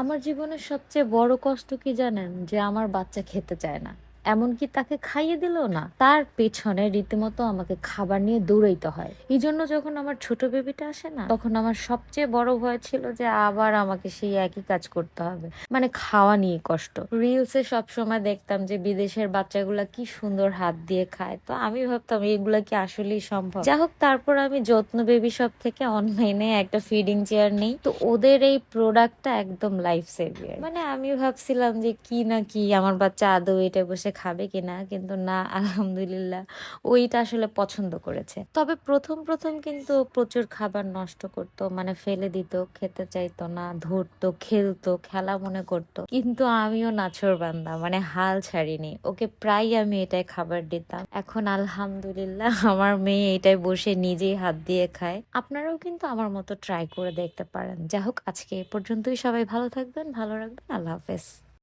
আমার জীবনের সবচেয়ে বড় কষ্ট কি জানেন? যে আমার বাচ্চা খেতে চায় না। এমনকি তাকে খাইয়ে দিলেও না। তার পেছনে রীতিমতো আমাকে খাবার নিয়ে দৌড়াইতে হয়। এজন্য যখন আমার ছোট বেবিটা আসে না, তখন আমার সবচেয়ে বড় ভয় ছিল যে আবার আমাকে সেই একই কাজ করতে হবে। মানে খাওয়া নিয়ে কষ্ট। রিলসে সবসময় দেখতাম যে বিদেশের বাচ্চাগুলা কি সুন্দর হাত দিয়ে খায়। তো আমি ভাবতাম এগুলা কি আসলেই সম্ভব? যাই হোক, তারপর আমি যত্ন বেবি শপ থেকে অনলাইনে একটা ফিডিং চেয়ার নেই। তো ওদের এই প্রোডাক্টটা একদম লাইফ সেভিয়ার। মানে আমি ভাবছিলাম যে কি না কি আমার বাচ্চা আদৌ এটা বসে খাবে কিনা, কিন্তু না, আলহামদুলিল্লাহ ওইটা আসলে পছন্দ করেছে। তবে প্রথম প্রথম কিন্তু ও প্রচুর খাবার নষ্ট করতো, মানে ফেলে দিত, খেতে চাইতো না, ধরতো, খেলতো, খেলা মনে করতো। কিন্তু আমিও নাছোড়বান্দা, মানে হাল ছাড়িনি। ওকে প্রায় আমি এটাই খাবার দিতাম। এখন আলহামদুলিল্লাহ আমার মেয়ে এটাই বসে নিজেই হাত দিয়ে খায়। আপনারাও কিন্তু আমার মতো ট্রাই করে দেখতে পারেন। যাই হোক, আজকে এ পর্যন্তই। সবাই ভালো থাকবেন, ভালো রাখবেন। আল্লাহ হাফেজ।